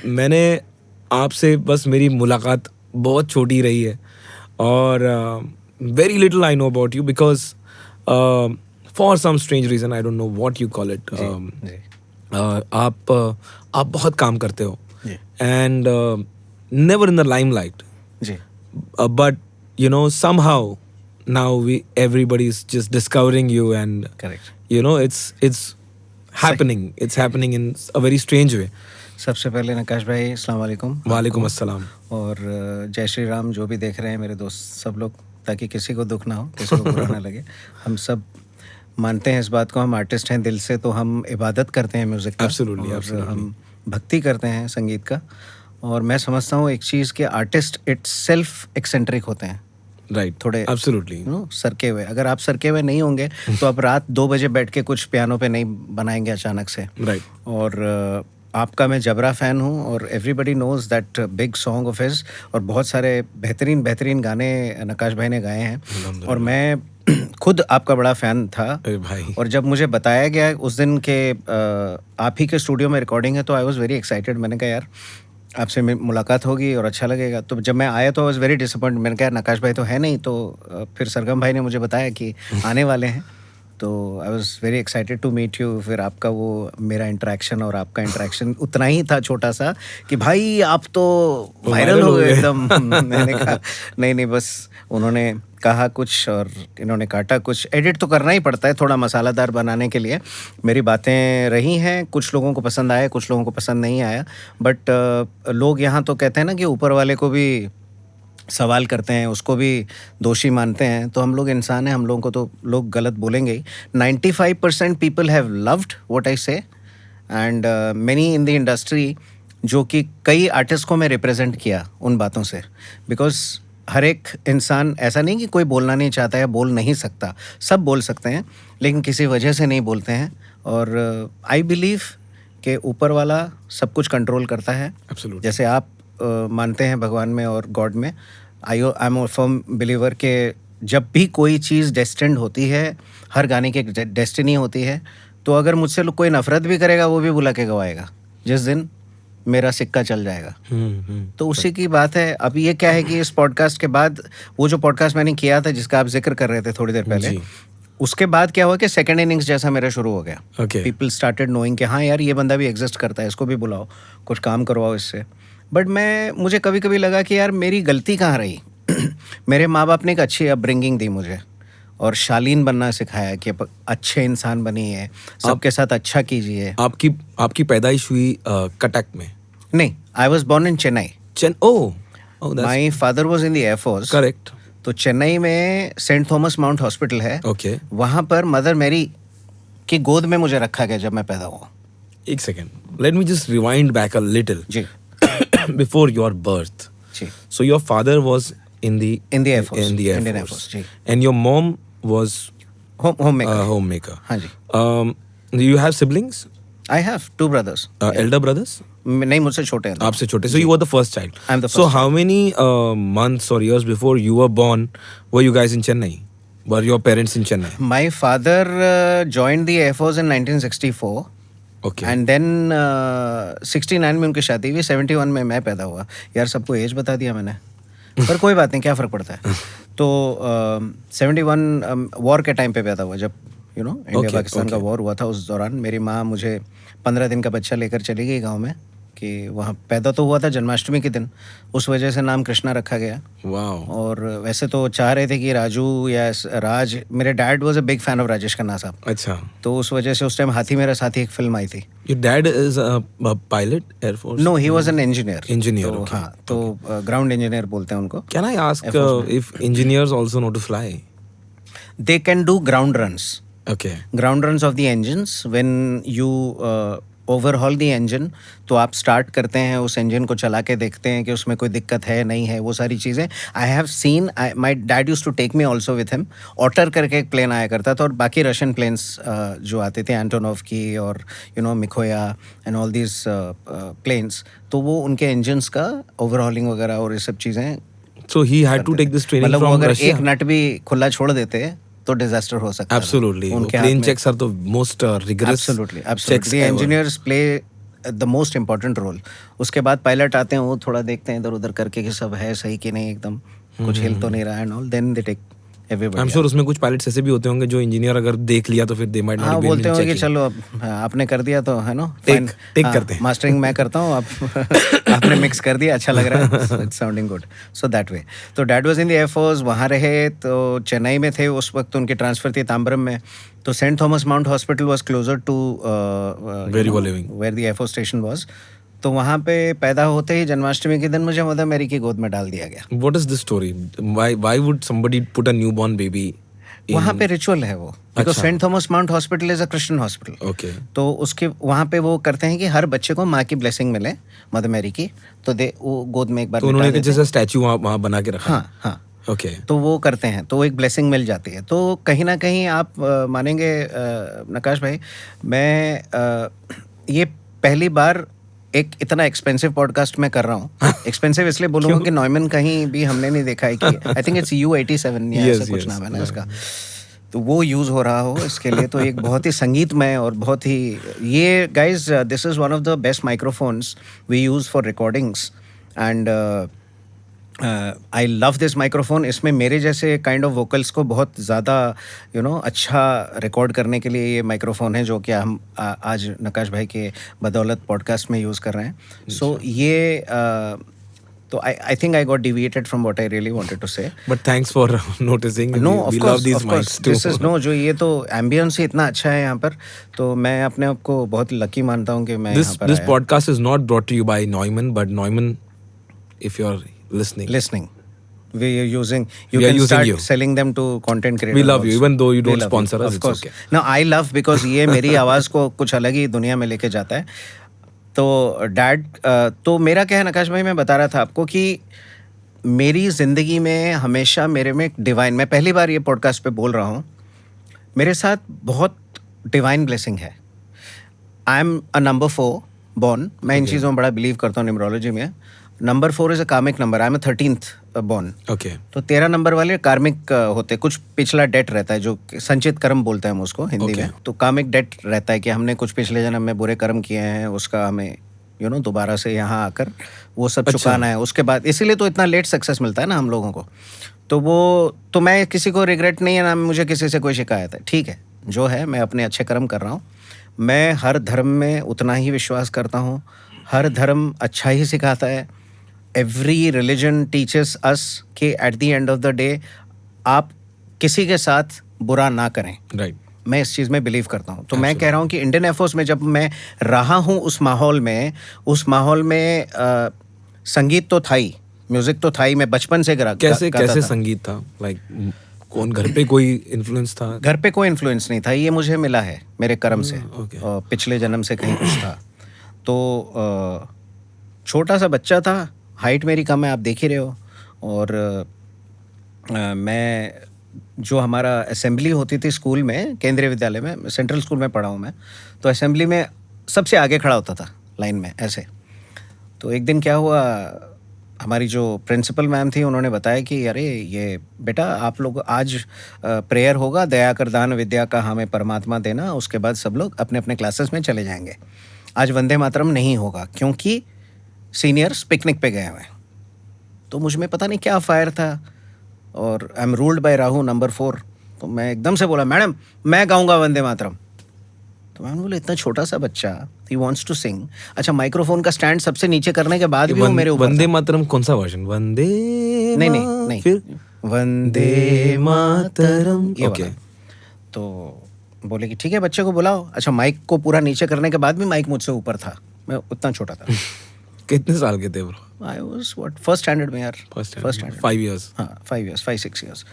मैंने आपसे बस मेरी मुलाकात बहुत छोटी रही है और very little I know about you because for some strange reason I don't know what you call it. आप बहुत काम करते हो and never in the limelight, but you know somehow now everybody's just discovering you and Correct. you know it's happening, it's happening in a very strange way. सबसे पहले नकाश भाई अस्सलाम वालेकुम। वालेकुम अस्सलाम। और जय श्री राम जो भी देख रहे हैं मेरे दोस्त सब लोग, ताकि किसी को दुख ना हो, किसी को बुरा ना लगे। हम सब मानते हैं इस बात को, हम आर्टिस्ट हैं दिल से, तो हम इबादत करते हैं म्यूज़िक का। Absolutely, और absolutely. हम भक्ति करते हैं संगीत का। और मैं समझता हूँ एक चीज़ कि आर्टिस्ट इट्सेल्फ एक्सेंट्रिक होते हैं, राइट, थोड़े एब्सोल्युटली, सरके हुए। अगर आप सरके हुए नहीं होंगे तो आप रात 2 बजे बैठ के कुछ पियानो पे नहीं बनाएंगे अचानक से। राइट। और आपका मैं जबरा फ़ैन हूँ और everybody nose that big song of his, और बहुत सारे बेहतरीन गाने नकाश भाई ने गाए हैं और मैं खुद आपका बड़ा फ़ैन था। भाई, और जब मुझे बताया गया उस दिन के आप ही के स्टूडियो में रिकॉर्डिंग है, तो आई वॉज़ वेरी एक्साइटेड। मैंने कहा यार आपसे मुलाकात होगी और अच्छा लगेगा। तो जब मैं आया तो आई वॉज़ वेरी डिसअपॉइंटेड। मैंने कहा नकाश भाई तो है नहीं, तो फिर सरगम भाई ने मुझे बताया कि आने वाले हैं, तो I was very excited to meet you. फिर आपका वो मेरा इंटरेक्शन और आपका इंटरेक्शन उतना ही था छोटा सा कि भाई आप तो वायरल हो गए एकदम। मैंने कहा नहीं बस उन्होंने कहा कुछ और इन्होंने काटा कुछ। एडिट तो करना ही पड़ता है थोड़ा मसालादार बनाने के लिए। मेरी बातें रही हैं, कुछ लोगों को पसंद आया, कुछ लोगों को पसंद नहीं आया, बट लोग यहाँ तो कहते हैं ना कि ऊपर वाले को भी सवाल करते हैं, उसको भी दोषी मानते हैं। तो हम लोग इंसान हैं, हम लोगों को तो लोग गलत बोलेंगे ही। 95% people have loved what I say and many in the industry, जो कि कई आर्टिस्ट को मैं रिप्रेजेंट किया उन बातों से। बिकॉज हर एक इंसान, ऐसा नहीं कि कोई बोलना नहीं चाहता है, बोल नहीं सकता, सब बोल सकते हैं, लेकिन किसी वजह से नहीं बोलते हैं। और आई बिलीव कि ऊपर वाला सब कुछ कंट्रोल करता है। Absolutely. जैसे आप मानते हैं भगवान में और गॉड में, I am a firm believer के जब भी कोई चीज़ डेस्टिन्ड होती है, हर गाने की एक डेस्टिनी होती है। तो अगर मुझसे कोई नफरत भी करेगा, वो भी बुला के गवाएगा जिस दिन मेरा सिक्का चल जाएगा। तो उसी की बात है। अब ये क्या है कि इस पॉडकास्ट के बाद, वो जो पॉडकास्ट मैंने किया था जिसका आप जिक्र कर रहे थे थोड़ी देर पहले, उसके बाद क्या हुआ कि सेकंड इनिंग्स जैसा मेरा शुरू हो गया। पीपल स्टार्टेड नोइंग कि हाँ यार ये बंदा भी एग्जिस्ट करता है, इसको भी बुलाओ, कुछ काम करवाओ इससे। बट मुझे कभी कभी लगा कि यार मेरी गलती कहाँ रही। मेरे माँ बाप ने एक अच्छी अपब्रिंगिंग दी मुझे और शालीन बनना सिखाया कि अच्छे इंसान बनिए, सबके साथ अच्छा कीजिए। आपकी पैदाइश हुई कटक में? नहीं, I was born in Chennai. My father was in the air force. Correct. तो चेन्नई में सेंट थॉमस माउंट हॉस्पिटल है, वहाँ पर मदर मेरी की गोद में मुझे रखा गया जब मैं पैदा हुआ। एक second, let me just rewind back a little. जी। Before your birth, so your father was in the Air Force, in the Air Indian Force. Air Force, and your mom was homemaker. हाँ जी। Do you have siblings? I have 2 brothers. Elder brothers? नहीं, मुझसे छोटे हैं। आपसे छोटे. So you were the first child. I'm the first. So how many months or years before you were born were you guys in Chennai? Were your parents in Chennai? My father joined the Air Force in 1964. Okay. And then 69 में उनकी शादी हुई, 71 में मैं पैदा हुआ। यार सबको एज बता दिया मैंने, पर कोई बात नहीं, क्या फ़र्क पड़ता है। तो 71 वॉर के टाइम पे पैदा हुआ, जब इंडिया पाकिस्तान का वॉर हुआ था। उस दौरान मेरी माँ मुझे 15 दिन का बच्चा लेकर चली गई गाँव में, कि वहाँ पैदा तो हुआ था जन्माष्टमी के दिन, उस वजह से नाम कृष्णा रखा गया। वाओ। और वैसे तो चाह रहे थे कि राजू या राज, मेरे dad was a big fan of Rajesh Khanna साहब। अच्छा। तो उस वजह से उस टाइम हाथी मेरा साथी एक फिल्म आई थी। Your dad is a pilot, Air Force? No, he was an engineer. Engineer, तो, okay. हाँ, तो ग्राउंड इंजीनियर बोलते हैं उनको। Can I ask if engineers also know to fly? They can do ground runs. Okay. Ground runs of the engines when you overhaul the engine. तो आप start करते हैं उस इंजन को, चला के देखते हैं कि उसमें कोई दिक्कत है नहीं है, वो सारी चीज़ें I have seen. My dad use to take me also with him. ऑटर करके एक प्लेन आया करता था, और बाकी रशियन प्लेन्स जो आते थे, एंटोनोव की और मिखोया एंड ऑल दीज प्लेन्स, तो वो उनके इंजन्स का ओवरहॉलिंग वगैरह और ये सब चीज़ें। So he had to take this training मतलब from अगर Russia? एक नट भी खुला छोड़ देते तो डिजास्टर हो सकता है। Absolutely. Plane checks are the most rigorous. Absolutely. The engineers play the most important role. उसके बाद पायलट आते हैं, वो थोड़ा देखते हैं इधर उधर करके कि सब है सही कि नहीं, एकदम कुछ हिल तो नहीं रहा and all. Then they take everybody. I am sure उसमें कुछ पायलट्स ऐसे भी होते होंगे जो इंजीनियर अगर देख लिया तो फिर दे माइट हाँ, नॉट बोलते होंगे कि चलो अब आपने कर दिया तो है ना, टेक करते हैं. मास्टरिंग मैं करता हूँ, आप आपने मिक्स कर दिया, अच्छा लग रहा है, it's sounding good. So that way. तो dad was in the air force, वहाँ रहे. तो चेन्नई में थे उस वक्त, उनकी ट्रांसफर थी ताम्बरम में. तो saint Thomas Mount hospital was closer to Where you were living. Where the air force station was. तो वहाँ पे पैदा होते ही जन्माष्टमी के दिन मुझे मदर मैरी की गोद में डाल दिया गया. What is this story? Why would somebody put a newborn baby? वहाँ पे रिचुअल है वो, because saint Thomas Mount hospital is a Christian hospital. Okay. तो उसके वहाँ पे वो करते हैं कि हर बच्चे को माँ की ब्लेसिंग मिले, मदर मैरी की. तो वो गोद में एक बार तो उन्होंने कुछ जैसा स्टैचू वहाँ बना के रखा. हाँ हाँ. ओके. तो वो करते हैं, तो एक ब्लेसिंग मिल जाती है. तो कहीं ना कहीं आप मानेंगे नकाश भाई, मैं ये पहली बार एक इतना एक्सपेंसिव पॉडकास्ट मैं कर रहा हूँ. एक्सपेंसिव इसलिए बोलूँगा कि नॉयमन कहीं भी हमने नहीं देखा है कि आई थिंक इट्स U87 या ऐसा कुछ नाम है ना इसका. तो वो यूज़ हो रहा हो इसके लिए, तो एक बहुत ही संगीतमय और बहुत ही, ये guys this is one of the best microphones we use for recordings. And I love this microphone. इसमें मेरे जैसे काइंड ऑफ वोकल्स को बहुत ज़्यादा अच्छा रिकॉर्ड करने के लिए ये माइक्रोफोन है, जो कि हम आज नकाश भाई के बदौलत पॉडकास्ट में यूज़ कर रहे हैं. सो ये तो I think I got deviated from what I really wanted to say. But thanks for noticing. No, we of love course, these of course. mics too. This is no, जो ये तो ambience ही इतना अच्छा है यहाँ पर, तो मैं अपने आप को बहुत लकी मानता हूँ कि मैं यहाँ पर This podcast is not brought to you by Neumann, but Neumann, if you're listening, we are using. You We are can using start you. selling them to content creators. We love you, also. even though you We don't love you. sponsor us. Of It's course. okay. No, I love because ये मेरी आवाज़ को कुछ अलग ही दुनिया में लेके जाता है. तो डैड, तो मेरा क्या है नकाश भाई, मैं बता रहा था आपको कि मेरी ज़िंदगी में हमेशा मेरे में एक डिवाइन, मैं पहली बार ये पॉडकास्ट पे बोल रहा हूँ, मेरे साथ बहुत डिवाइन ब्लेसिंग है. I am a number 4 born. मैं इन चीज़ों में बड़ा बिलीव करता हूँ न्यूमरोलॉजी में. नंबर 4 इज़ अ कार्मिक number. I am a 13th born. Okay. तो 13 नंबर वाले कार्मिक होते, कुछ पिछला डेट रहता है, जो संचित कर्म बोलते हैं हम उसको हिंदी में. तो कार्मिक डेट रहता है कि हमने कुछ पिछले जन्म में बुरे कर्म किए हैं, उसका हमें दोबारा से यहाँ आकर वो सब चुकाना है. उसके बाद इसीलिए तो इतना लेट सक्सेस मिलता है ना हम लोगों को. तो वो तो मैं किसी को रिग्रेट नहीं है ना मुझे किसी से कोई शिकायत है. ठीक है, जो है मैं अपने अच्छे कर्म कर रहा हूँ. मैं हर धर्म में उतना ही विश्वास करता हूँ. हर धर्म अच्छा ही सिखाता है. एवरी रिलीजन टीचेस अस कि at the end of the day आप किसी के साथ बुरा ना करें. Right. मैं इस चीज़ में बिलीव करता हूँ. तो मैं कह रहा हूँ कि इंडियन एयरफोर्स में जब मैं रहा हूँ उस माहौल में संगीत तो था ही, म्यूजिक तो था ही. मैं बचपन से कैसे संगीत था? लाइक कौन, घर पे कोई इन्फ्लुएंस था? घर पे कोई इन्फ्लुएंस नहीं था, ये मुझे मिला है मेरे कर्म से. okay. पिछले जन्म से कहीं कुछ था. तो छोटा सा बच्चा था, हाइट मेरी कम है, आप देख ही रहे हो. और मैं जो हमारा असेंबली होती थी स्कूल में, केंद्रीय विद्यालय में, सेंट्रल स्कूल में पढ़ा हूँ मैं. तो असेंबली में सबसे आगे खड़ा होता था लाइन में ऐसे. तो एक दिन क्या हुआ, हमारी जो प्रिंसिपल मैम थी उन्होंने बताया कि अरे ये बेटा आप लोग आज प्रेयर होगा, दया कर दान विद्या का हमें परमात्मा देना, उसके बाद सब लोग अपने अपने क्लासेस में चले जाएंगे. आज वंदे मातरम नहीं होगा क्योंकि सीनियर्स पिकनिक पे गए हुए हैं. तो मुझ में पता नहीं क्या फायर था, और I am ruled by Rahu number 4. तो मैं एकदम से बोला, मैडम मैं गाऊंगा वंदे मातरम. तो मैम बोले इतना छोटा सा बच्चा, ही वांट्स टू सिंग. अच्छा, माइक्रोफोन का स्टैंड सबसे नीचे करने के बाद भी वो मेरे ऊपर वंदे मातरम कौन सा वर्जन? वंदे नहीं फिर वंदे मातरम ये ओके. वाला. तो बोले कि ठीक है बच्चे को बुलाओ. अच्छा, माइक को पूरा नीचे करने के बाद भी माइक मुझसे ऊपर था, मैं उतना छोटा था. कितने साल के थे bro? I was what first standard में यार. First standard 5 years. हाँ 5 years 5-6 years.